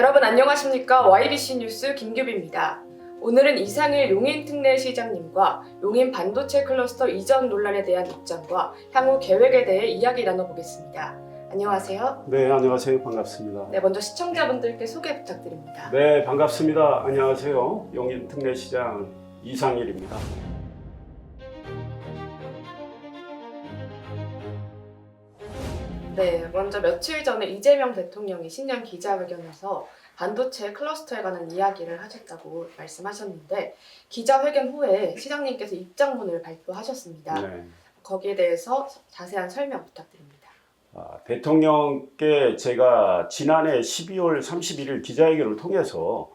여러분 안녕하십니까? YBC 뉴스 김규비입니다. 오늘은 이상일 용인특례시장님과 용인 반도체 클러스터 이전 논란에 대한 입장과 향후 계획에 대해 이야기 나눠보겠습니다. 안녕하세요. 네, 안녕하세요. 반갑습니다. 네, 먼저 시청자분들께 소개 부탁드립니다. 네, 반갑습니다. 안녕하세요. 용인 특례시장 이상일입니다. 네, 먼저 며칠 전에 이재명 대통령이 신년 기자회견에서 반도체 클러스터에 관한 이야기를 하셨다고 말씀하셨는데 기자회견 후에 시장님께서 입장문을 발표하셨습니다. 네. 거기에 대해서 자세한 설명 부탁드립니다. 대통령께 제가 지난해 12월 31일 기자회견을 통해서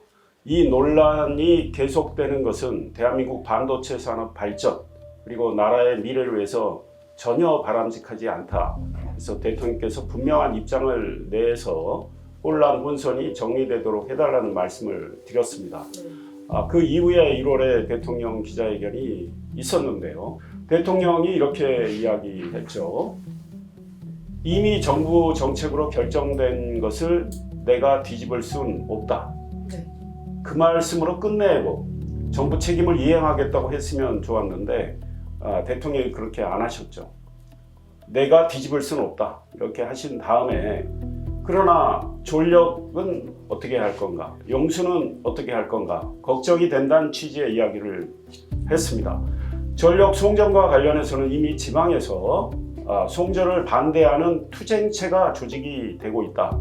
이 논란이 계속되는 것은 대한민국 반도체 산업 발전 그리고 나라의 미래를 위해서 전혀 바람직하지 않다. 그래서 대통령께서 분명한 입장을 내서 혼란 혼선이 정리되도록 해달라는 말씀을 드렸습니다. 그 이후에 1월에 대통령 기자회견이 있었는데요. 대통령이 이렇게 이야기했죠. 이미 정부 정책으로 결정된 것을 내가 뒤집을 수는 없다. 네. 그 말씀으로 끝내고 정부 책임을 이행하겠다고 했으면 좋았는데 대통령이 그렇게 안 하셨죠. 내가 뒤집을 수는 없다. 이렇게 하신 다음에 그러나 전력은 어떻게 할 건가? 용수는 어떻게 할 건가? 걱정이 된다는 취지의 이야기를 했습니다. 전력 송전과 관련해서는 이미 지방에서 송전을 반대하는 투쟁체가 조직이 되고 있다.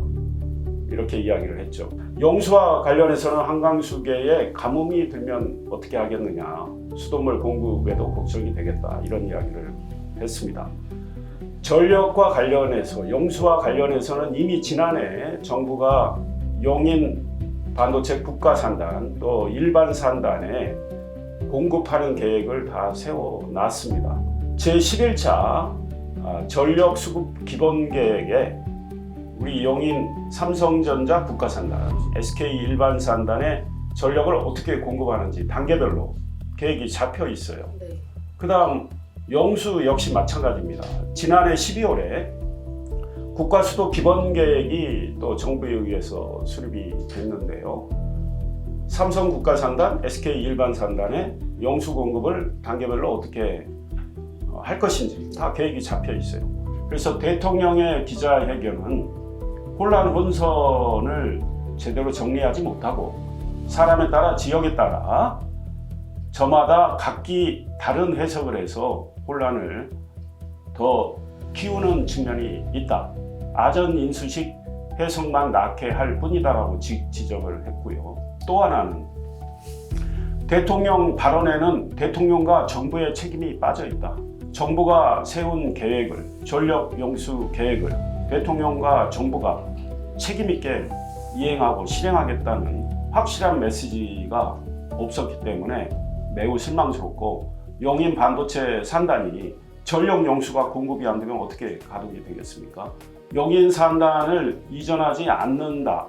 이렇게 이야기를 했죠. 용수와 관련해서는 한강수계에 가뭄이 들면 어떻게 하겠느냐. 수돗물 공급에도 걱정이 되겠다. 이런 이야기를 했습니다. 전력과 관련해서 용수와 관련해서는 이미 지난해 정부가 용인 반도체 국가산단 또 일반 산단에 공급하는 계획을 다 세워놨습니다. 제11차 전력 수급 기본 계획에 우리 용인 삼성전자 국가산단, SK 일반 산단에 전력을 어떻게 공급하는지 단계별로 계획이 잡혀 있어요. 네. 그 다음 용수 역시 마찬가지입니다. 지난해 12월에 국가수도 기본계획이 또 정부에 의해서 수립이 됐는데요. 삼성 국가산단, SK 일반산단의 용수 공급을 단계별로 어떻게 할 것인지 다 계획이 잡혀 있어요. 그래서 대통령의 기자회견은 혼란 혼선을 제대로 정리하지 못하고 사람에 따라 지역에 따라 저마다 각기 다른 해석을 해서 혼란을 더 키우는 측면이 있다. 아전인수식 해석만 낳게 할 뿐이다라고 지적을 했고요. 또 하나는 대통령 발언에는 대통령과 정부의 책임이 빠져 있다. 정부가 세운 계획을, 전력 용수 계획을 대통령과 정부가 책임 있게 이행하고 실행하겠다는 확실한 메시지가 없었기 때문에 매우 실망스럽고 용인 반도체 산단이 전력 용수가 공급이 안 되면 어떻게 가동이 되겠습니까? 용인 산단을 이전하지 않는다.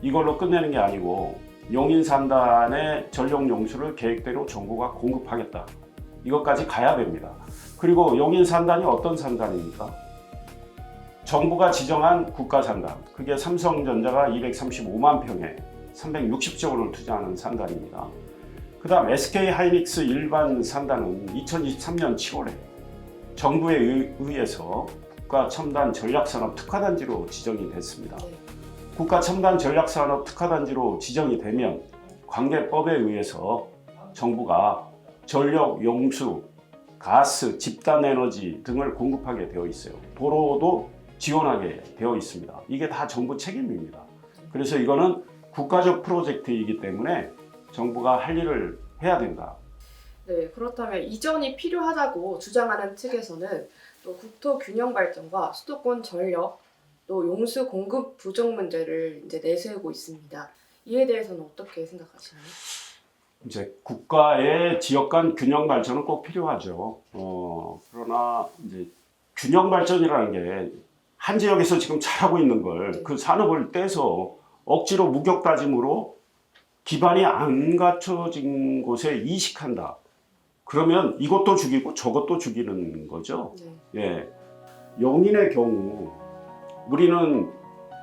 이걸로 끝내는 게 아니고 용인 산단의 전력 용수를 계획대로 정부가 공급하겠다. 이것까지 가야 됩니다. 그리고 용인 산단이 어떤 산단입니까? 정부가 지정한 국가산단. 그게 삼성전자가 235만 평에 360조 원을 투자하는 산단입니다. 그 다음 SK 하이닉스 일반 산단은 2023년 7월에 정부에 의해서 국가첨단 전략산업 특화단지로 지정이 됐습니다. 국가첨단 전략산업 특화단지로 지정이 되면 관계법에 의해서 정부가 전력, 용수, 가스, 집단에너지 등을 공급하게 되어 있어요. 도로도 지원하게 되어 있습니다. 이게 다 정부 책임입니다. 그래서 이거는 국가적 프로젝트이기 때문에 정부가 할 일을 해야 된다. 네, 그렇다면 이전이 필요하다고 주장하는 측에서는 또 국토 균형 발전과 수도권 전력, 또 용수 공급 부족 문제를 이제 내세우고 있습니다. 이에 대해서는 어떻게 생각하시나요? 이제 국가의 지역 간 균형 발전은 꼭 필요하죠. 그러나 이제 균형 발전이라는 게 한 지역에서 지금 잘하고 있는 걸 그 산업을 떼서 억지로 무격다짐으로 기반이 안 갖춰진 곳에 이식한다. 그러면 이것도 죽이고 저것도 죽이는 거죠. 네. 예. 용인의 경우 우리는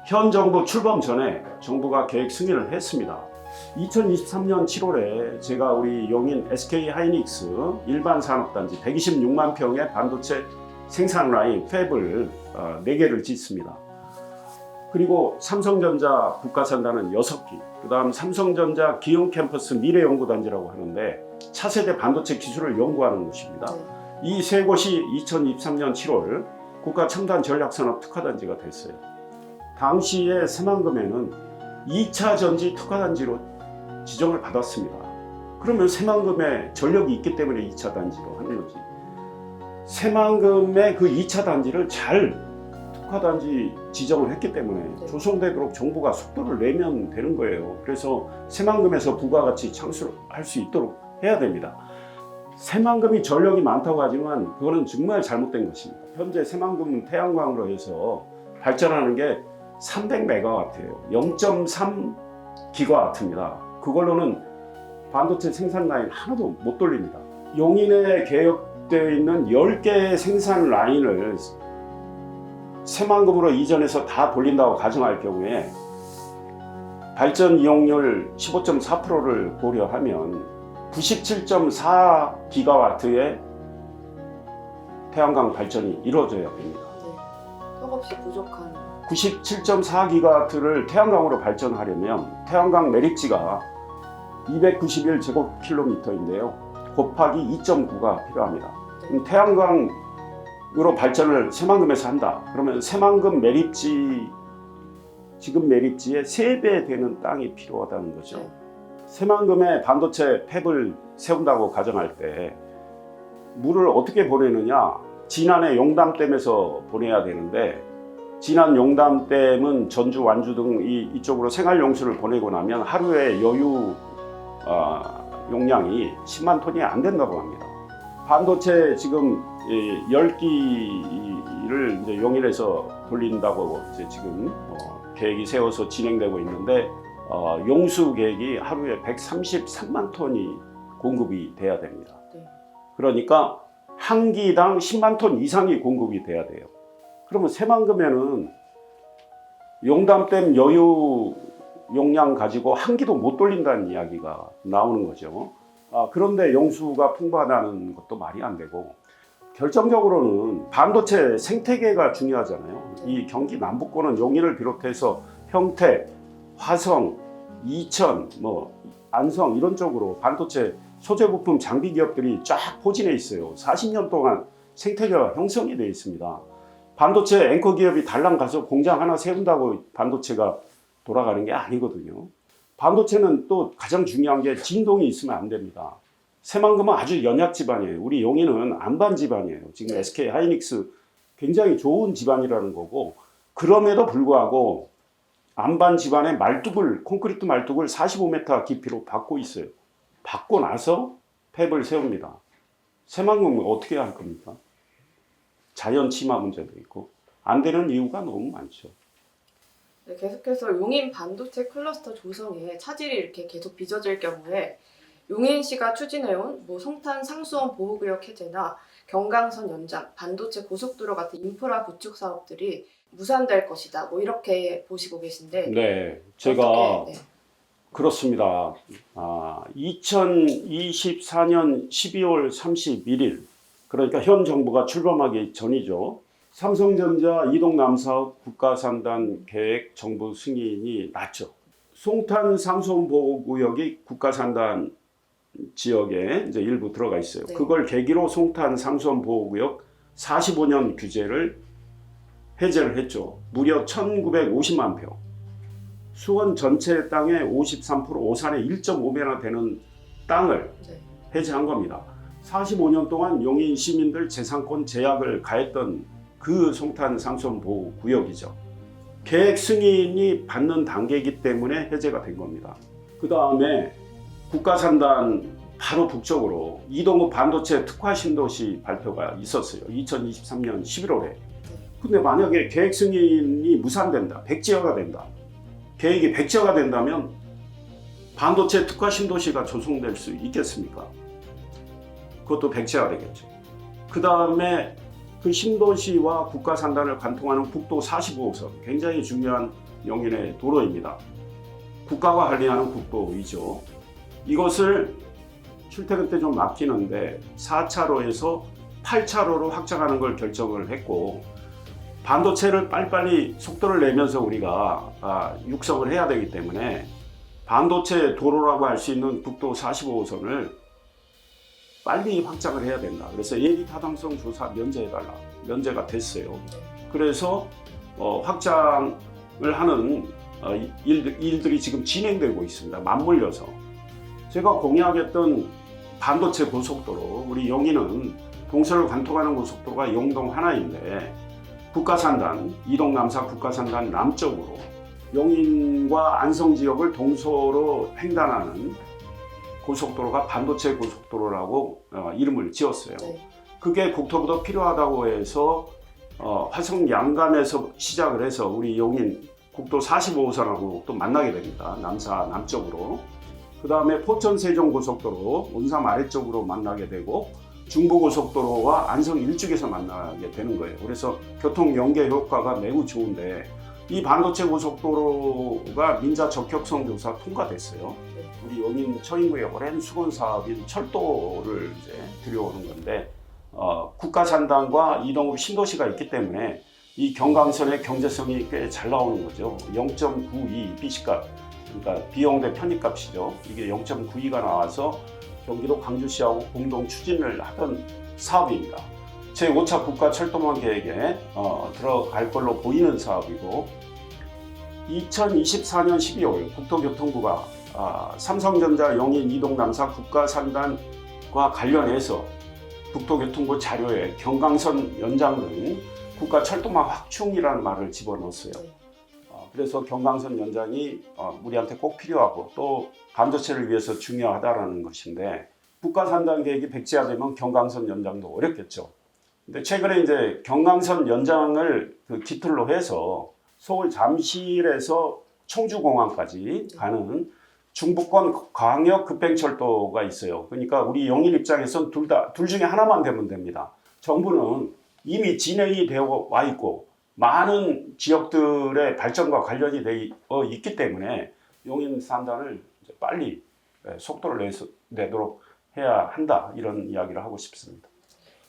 현 정부 출범 전에 정부가 계획 승인을 했습니다. 2023년 7월에 제가 우리 용인 SK 하이닉스 일반 산업단지 126만 평의 반도체 생산 라인 팹을 4개를 짓습니다. 그리고 삼성전자 국가산단은 6기, 그 다음 삼성전자 기흥 캠퍼스 미래연구단지라고 하는데 차세대 반도체 기술을 연구하는 곳입니다. 이 세 곳이 2023년 7월 국가첨단전략산업 특화단지가 됐어요. 당시에 새만금에는 2차 전지 특화단지로 지정을 받았습니다. 그러면 새만금에 전력이 있기 때문에 2차 단지로 하는 거지. 새만금의 그 2차 단지를 잘 특화단지 지정을 했기 때문에 조성되도록 정부가 속도를 내면 되는 거예요. 그래서 새만금에서 부가가치 창출할 수 있도록 해야 됩니다. 새만금이 전력이 많다고 하지만 그거는 정말 잘못된 것입니다. 현재 새만금은 태양광으로 해서 발전하는 게 300메가와트예요. 0.3기가와트입니다. 그걸로는 반도체 생산 라인 하나도 못 돌립니다. 용인에 계획되어 있는 10개의 생산 라인을 새만금으로 이전해서 다 돌린다고 가정할 경우에 발전 이용률 15.4%를 고려하면 97.4기가와트의 태양광 발전이 이루어져야 됩니다. 턱없이 부족한 97.4기가와트를 태양광으로 발전하려면 태양광 매립지가 291제곱킬로미터인데요. 곱하기 2.9가 필요합니다. 그럼 태양광으로 발전을 새만금에서 한다. 그러면 새만금 매립지, 지금 매립지의 3배 되는 땅이 필요하다는 거죠. 새만금에 반도체 팹을 세운다고 가정할 때 물을 어떻게 보내느냐? 진안의 용담댐에서 보내야 되는데 진안 용담댐은 전주, 완주 등 이쪽으로 생활용수를 보내고 나면 하루에 여유 용량이 10만 톤이 안 된다고 합니다. 반도체 지금 10기를 이제 용인에서 돌린다고 이제 지금 계획이 세워서 진행되고 있는데 용수 계획이 하루에 133만 톤이 공급이 돼야 됩니다. 그러니까 한 기당 10만 톤 이상이 공급이 돼야 돼요. 그러면 새만금에는 용담댐 여유 용량 가지고 한 기도 못 돌린다는 이야기가 나오는 거죠. 그런데 용수가 풍부하다는 것도 말이 안 되고 결정적으로는 반도체 생태계가 중요하잖아요. 이 경기 남부권은 용인을 비롯해서 평택, 화성, 이천, 안성 이런 쪽으로 반도체 소재 부품 장비 기업들이 쫙 포진해 있어요. 40년 동안 생태계가 형성이 되어 있습니다. 반도체 앵커 기업이 달랑 가서 공장 하나 세운다고 반도체가 돌아가는 게 아니거든요. 반도체는 또 가장 중요한 게 진동이 있으면 안 됩니다. 새만금은 아주 연약 집안이에요. 우리 용인은 안반 집안이에요. 지금 SK 하이닉스 굉장히 좋은 집안이라는 거고 그럼에도 불구하고 안반 집안의 말뚝을 콘크리트 말뚝을 45m 깊이로 박고 있어요. 박고 나서 팹을 세웁니다. 새만금은 어떻게 할 겁니까? 자연 침하 문제도 있고 안 되는 이유가 너무 많죠. 네, 계속해서 용인 반도체 클러스터 조성에 차질이 이렇게 계속 빚어질 경우에 용인시가 추진해온 송탄 상수원 보호구역 해제나 경강선 연장, 반도체 고속도로 같은 인프라 구축 사업들이 무산될 것이다. 이렇게 보시고 계신데. 네, 제가 그렇습니다. 2024년 12월 31일 그러니까 현 정부가 출범하기 전이죠. 삼성전자 이동남 사업 국가산단 계획 정부 승인이 났죠. 송탄 상수원 보호구역이 국가산단 지역에 이제 일부 들어가 있어요. 그걸 계기로 송탄 상수원 보호구역 45년 규제를 해제를 했죠. 무려 1950만 평. 수원 전체 땅의 53%, 오산의 1.5배나 되는 땅을 해제한 겁니다. 45년 동안 용인 시민들 재산권 제약을 가했던 그 송탄 상수원 보호구역이죠. 계획 승인이 받는 단계이기 때문에 해제가 된 겁니다. 그 다음에 국가산단 바로 북쪽으로 이동읍 반도체 특화 신도시 발표가 있었어요. 2023년 11월에. 근데 만약에 계획 승인이 무산된다, 백지화가 된다. 계획이 백지화가 된다면 반도체 특화 신도시가 조성될 수 있겠습니까? 그것도 백지화가 되겠죠. 그 다음에 그 신도시와 국가산단을 관통하는 국도 45호선, 굉장히 중요한 용인의 도로입니다. 국가가 관리하는 국도이죠. 이것을 출퇴근 때 좀 막히는데 4차로에서 8차로로 확장하는 걸 결정을 했고, 반도체를 빨리빨리 속도를 내면서 우리가 육성을 해야 되기 때문에 반도체 도로라고 할 수 있는 국도 45호선을 빨리 확장을 해야 된다. 그래서 예비 타당성 조사 면제해달라. 면제가 됐어요. 그래서 확장을 하는 일들이 지금 진행되고 있습니다. 맞물려서. 제가 공약했던 반도체 고속도로, 우리 용인은 동서를 관통하는 고속도로가 용동 하나인데, 국가산단, 이동 남사 국가산단 남쪽으로 용인과 안성 지역을 동서로 횡단하는 고속도로가 반도체 고속도로라고 이름을 지었어요. 네. 그게 국토부도 필요하다고 해서 화성 양감에서 시작을 해서 우리 용인 국도 45호선하고 또 만나게 됩니다. 남사 남쪽으로. 그 다음에 포천 세종 고속도로 원삼 아래쪽으로 만나게 되고, 중부고속도로와 안성 일쪽에서 만나게 되는 거예요. 그래서 교통 연계 효과가 매우 좋은데, 이 반도체 고속도로가 민자 적격성 조사 통과됐어요. 우리 용인 처인구의 오랜 수건 사업인 철도를 이제 들여오는 건데, 국가 산단과 이동읍 신도시가 있기 때문에 이 경강선의 경제성이 꽤 잘 나오는 거죠. 0.92 BC값, 그러니까 비용 대 편익값이죠. 이게 0.92가 나와서 경기도 광주시하고 공동 추진을 하던 사업입니다. 제5차 국가 철도망 계획에 들어갈 걸로 보이는 사업이고, 2024년 12월 국토교통부가 삼성전자 용인 이동 남사 국가 산단과 관련해서 국토교통부 자료에 경강선 연장 등 국가 철도망 확충이라는 말을 집어넣었어요. 그래서 경강선 연장이 우리한테 꼭 필요하고 또 반도체를 위해서 중요하다라는 것인데, 국가 산단 계획이 백지화되면 경강선 연장도 어렵겠죠. 근데 최근에 이제 경강선 연장을 그 기틀로 해서 서울 잠실에서 청주공항까지 가는 중부권 광역 급행철도가 있어요. 그러니까 우리 용인 입장에선 둘 중에 하나만 되면 됩니다. 정부는 이미 진행이 되어 와 있고 많은 지역들의 발전과 관련이 되어 있기 때문에 용인 산단을 이제 빨리 속도를 내도록 해야 한다, 이런 이야기를 하고 싶습니다.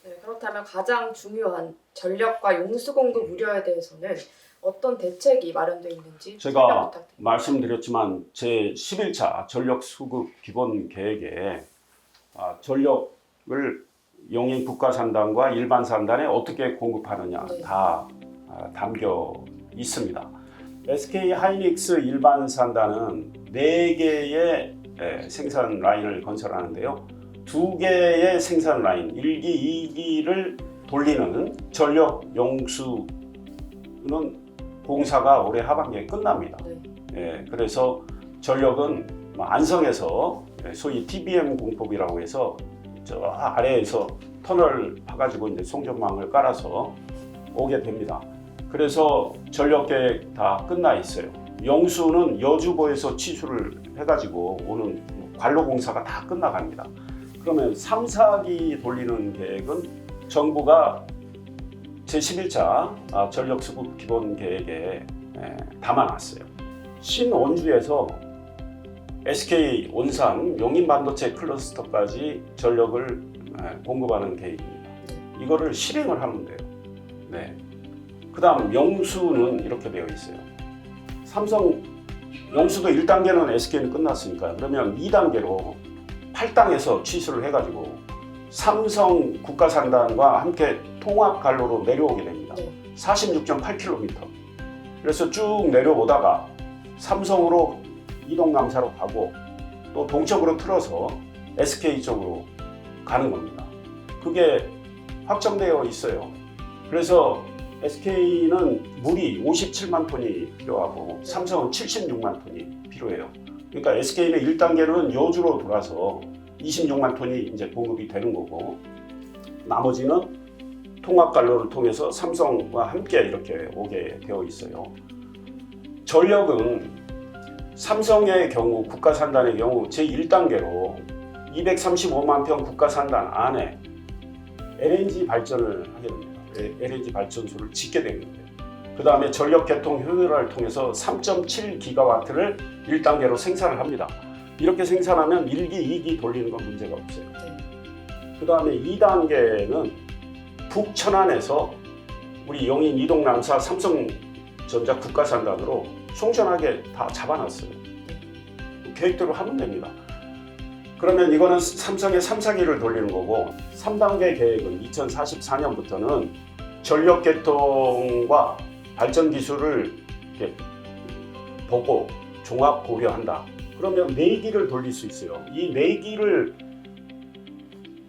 네, 그렇다면 가장 중요한 전력과 용수 공급 우려에 대해서는 어떤 대책이 마련되어 있는지 설명 제가 부탁드립니다. 말씀드렸지만 제11차 전력 수급 기본 계획에 전력을 용인 국가 산단과 일반 산단에 어떻게 공급하느냐 다 담겨 있습니다. SK 하이닉스 일반 산단은 4개의 생산 라인을 건설하는데요. 2개의 생산 라인, 1기, 2기를 돌리는 전력 용수는 공사가 올해 하반기에 끝납니다. 그래서 전력은 안성에서 소위 TBM 공법이라고 해서 저 아래에서 터널 파가지고 이제 송전망을 깔아서 오게 됩니다. 그래서 전력 계획 다 끝나 있어요. 용수는 여주보에서 취수를 해가지고 오는 관로 공사가 다 끝나갑니다. 그러면 3, 4기 돌리는 계획은 정부가 제11차 전력 수급 기본 계획에 담아놨어요. 신원주에서 SK 온산 용인 반도체 클러스터까지 전력을 공급하는 계획입니다. 이거를 실행을 하면 돼요. 네. 그다음 용수는 이렇게 되어 있어요. 삼성 용수도 1단계는 SK는 끝났으니까, 그러면 2단계로 8당에서 취수를 해가지고 삼성 국가산단과 함께 통합 갈로로 내려오게 됩니다. 46.8km. 그래서 쭉 내려오다가 삼성으로 이동 남사로 가고 또 동쪽으로 틀어서 SK 쪽으로 가는 겁니다. 그게 확정되어 있어요. 그래서 SK는 물이 57만 톤이 필요하고 삼성은 76만 톤이 필요해요. 그러니까 SK는 1단계는 여주로 돌아서 26만 톤이 이제 공급이 되는 거고, 나머지는 통합관로를 통해서 삼성과 함께 이렇게 오게 되어 있어요. 전력은 삼성의 경우, 국가산단의 경우 제1단계로 235만 평 국가산단 안에 LNG 발전을 하게 됩니다. LNG 발전소를 짓게 되는 거예요. 그 다음에 전력 개통 효율화를 통해서 3.7기가와트를 1단계로 생산을 합니다. 이렇게 생산하면 1기, 2기 돌리는 건 문제가 없어요. 그 다음에 2단계는 북천안에서 우리 용인 이동남사 삼성전자 국가산단으로 송전하게 다 잡아놨어요. 계획대로 하면 됩니다. 그러면 이거는 삼성의 3, 4기를 돌리는 거고 3단계 계획은 2044년부터는 전력 개통과 발전 기술을 이렇게 보고 종합 고려한다. 그러면 4기를 돌릴 수 있어요. 이 4기를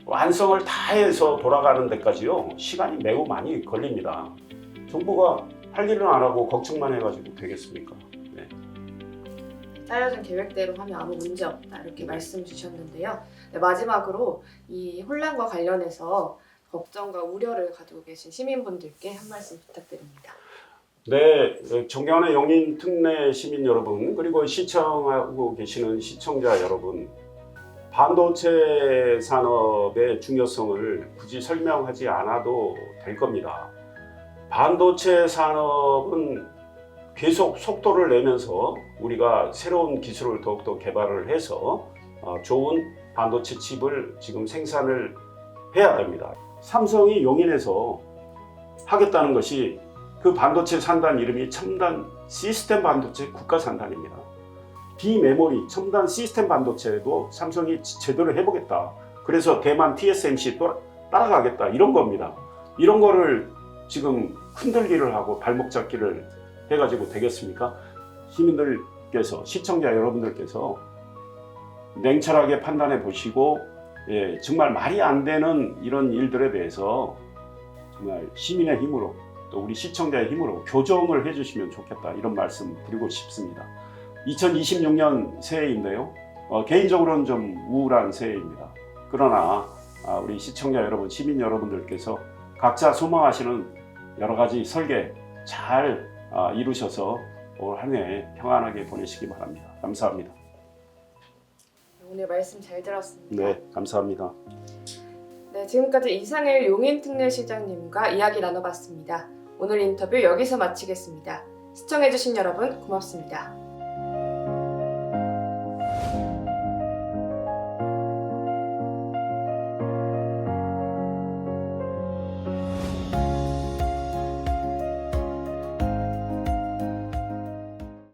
완성을 다 해서 돌아가는 데까지요. 시간이 매우 많이 걸립니다. 정부가 할 일은 안 하고 걱정만 해가지고 되겠습니까? 네. 짜여진 계획대로 하면 아무 문제 없다 이렇게 말씀 주셨는데요. 네, 마지막으로 이 혼란과 관련해서 걱정과 우려를 가지고 계신 시민분들께 한 말씀 부탁드립니다. 네, 존경하는 용인 특내 시민 여러분, 그리고 시청하고 계시는 시청자 여러분, 반도체 산업의 중요성을 굳이 설명하지 않아도 될 겁니다. 반도체 산업은 계속 속도를 내면서 우리가 새로운 기술을 더욱더 개발을 해서 좋은 반도체 칩을 지금 생산을 해야 됩니다. 삼성이 용인에서 하겠다는 것이 그 반도체 산단 이름이 첨단 시스템 반도체 국가산단입니다. 비메모리 첨단 시스템 반도체도 삼성이 제대로 해보겠다. 그래서 대만 TSMC 또 따라가겠다 이런 겁니다. 이런 거를 지금 흔들기를 하고 발목 잡기를 해가지고 되겠습니까? 시민들께서 시청자 여러분들께서 냉철하게 판단해 보시고 정말 말이 안 되는 이런 일들에 대해서 정말 시민의 힘으로 또 우리 시청자의 힘으로 교정을 해주시면 좋겠다 이런 말씀 드리고 싶습니다. 2026년 새해인데요. 개인적으로는 좀 우울한 새해입니다. 그러나 우리 시청자 여러분, 시민 여러분들께서 각자 소망하시는 여러 가지 설계 잘 이루셔서 올 한 해 평안하게 보내시기 바랍니다. 감사합니다. 오늘 말씀 잘 들었습니다. 네, 감사합니다. 네, 지금까지 이상일 용인특례시장님과 이야기 나눠봤습니다. 오늘 인터뷰 여기서 마치겠습니다. 시청해주신 여러분 고맙습니다.